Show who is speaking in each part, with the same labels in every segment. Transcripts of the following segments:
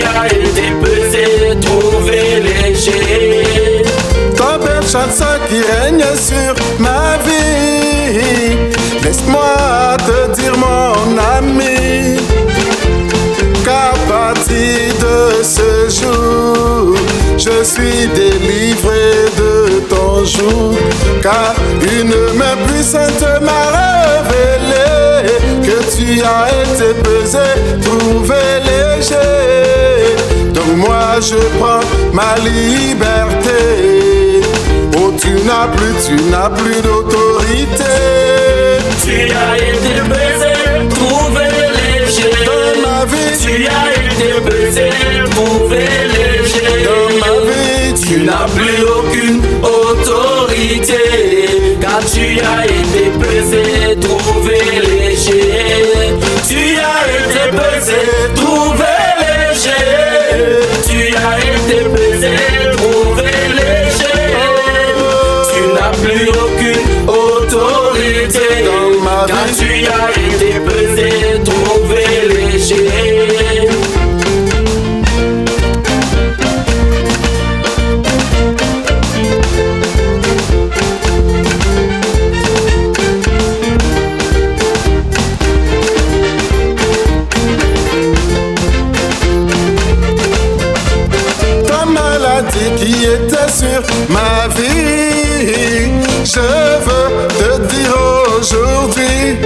Speaker 1: as été pesé, trouvé léger.
Speaker 2: Ta belle chanson qui règne sur ma vie, laisse-moi te dire mon ami, qu'à partir de ce jour, je suis délivré de ton joug, car une main puissante m'a révélé que tu as été pesé, trouvé léger. Donc moi je prends ma liberté. Oh, tu n'as plus d'autorité.
Speaker 1: Tu as été pesé, trouvé léger.
Speaker 2: Dans ma vie,
Speaker 1: tu as été pesé, trouvé léger.
Speaker 2: dans ma vie,
Speaker 1: Tu n'as plus aucune autorité, car tu as été pesé, trouvé léger. Tu as été pesé, trouvé léger. Tu as été pesé, trouvé léger. Tu n'as plus aucune autorité,
Speaker 2: Dans ma
Speaker 1: car
Speaker 2: vie.
Speaker 1: tu as été pesé, trouvé léger.
Speaker 2: qui était sur ma vie, je veux te dire aujourd'hui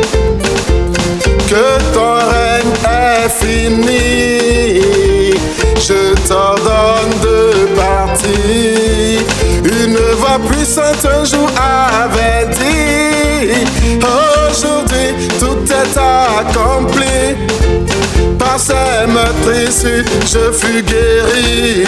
Speaker 2: que ton règne est fini. Je t'ordonne de partir. Une voix puissante un jour avait dit: aujourd'hui tout est accompli. Par ces meurtrissures, je fus guéri.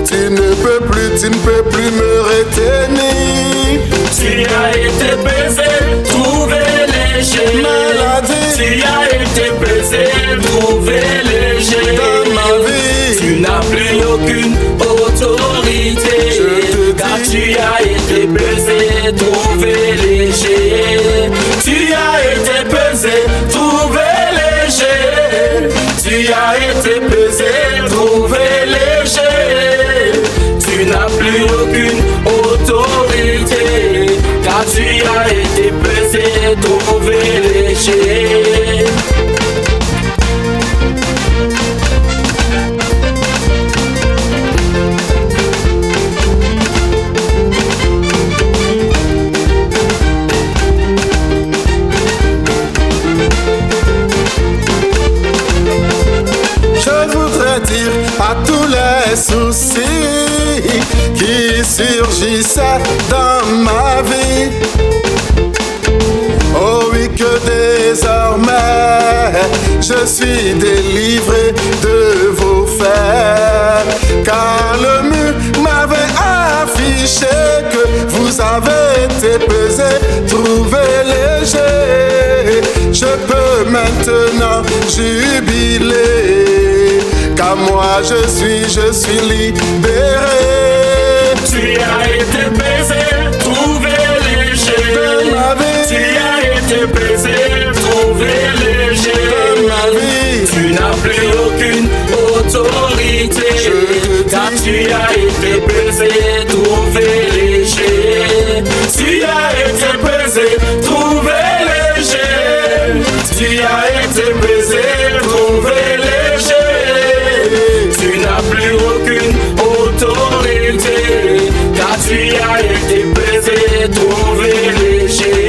Speaker 2: Tu ne peux plus me retenir.
Speaker 1: Tu as été pesé, trouvé léger.
Speaker 2: Maladie,
Speaker 1: tu as été pesé, trouvé léger.
Speaker 2: dans ma vie,
Speaker 1: Tu n'as plus aucune autorité,
Speaker 2: je te
Speaker 1: car
Speaker 2: dis,
Speaker 1: tu as été pesé, trouvé léger. Tu as été pesé, trouvé léger. Tu as été pesé, trouvé léger. Tu n'as plus aucune autorité, car tu as été pesé, trouvé léger.
Speaker 2: dire à tous les soucis qui surgissaient dans ma vie. Oh oui, que désormais je suis délivré de vos fers, car le mur m'avait affiché que vous avez été pesé, trouvé léger. Je peux maintenant jubiler, car moi je suis libéré.
Speaker 1: Tu as été pesé, trouvé léger.
Speaker 2: De ma vie,
Speaker 1: tu as été pesé, trouvé léger.
Speaker 2: De ma vie,
Speaker 1: tu n'as plus aucune autorité, car tu as été pesé, trouvé léger. Tu as été pesé, trouvé léger. Tu as été pesé, trouvé léger. Tu n'as plus aucune autorité, car tu as été pesé, trouvé léger.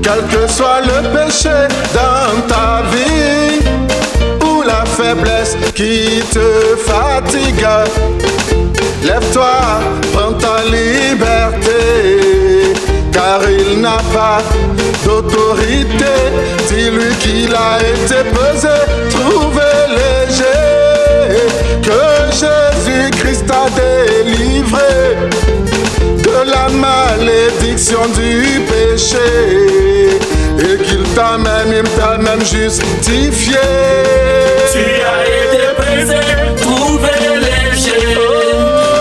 Speaker 2: Quel que soit le péché dans ta vie ou la faiblesse qui te fatigue, lève-toi, prends ta liberté, car il n'a pas d'autorité. Dis-lui qu'il a été pesé, trouvé léger, que Jésus-Christ t'a délivré de la malédiction du péché, et qu'il t'a même t'as même justifié.
Speaker 1: Tu as été pesé, trouvé léger.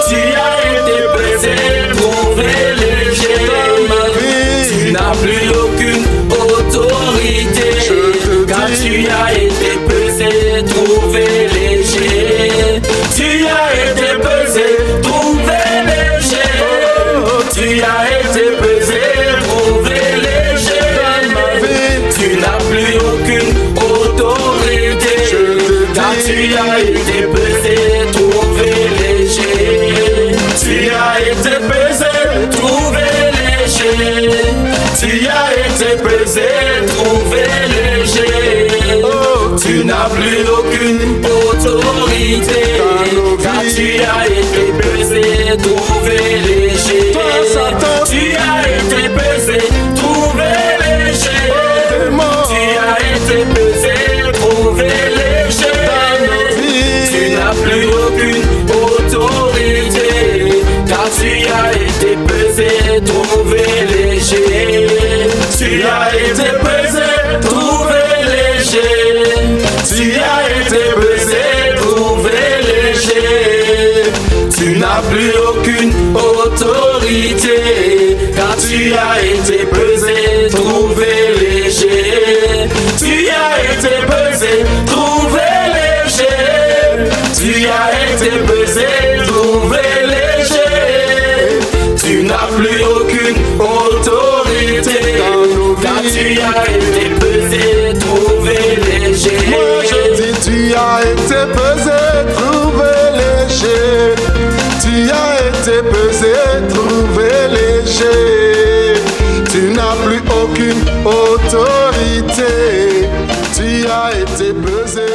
Speaker 1: Tu as été pesé, trouvé léger. Tu n'as plus aucune autorité, car tu as été pesé, trouvé léger. Tu as été pesé, trouvé léger. Tu as été pesé, trouvé léger. Tu n'as plus aucune autorité, car tu as été pesé, trouvé léger. Tu as été pesé, trouvé léger. Tu as été pesé, trouvé léger. Tu n'as plus aucune autorité, car tu as été pesé, trouvé léger. Tu as été pesé, trouvé léger. Tu as été pesé, trouvé léger. Tu n'as plus aucune autorité, car tu as été pesé, trouvé léger. Tu as été pesé, trouvé léger. Tu as été pesé, trouvé léger. Tu n'as plus aucune autorité, car tu as été pesé, trouvé léger. Tu as été pesé, trouvé léger. Tu as été pesé, trouvé léger. Tu n'as plus aucune autorité, car tu as été pesé, trouvé léger.
Speaker 2: Moi je dis tu as été pesé, trouvé léger. Tu as été pesé, trouvé léger. Tu n'as plus aucune autorité. Tu as été pesé,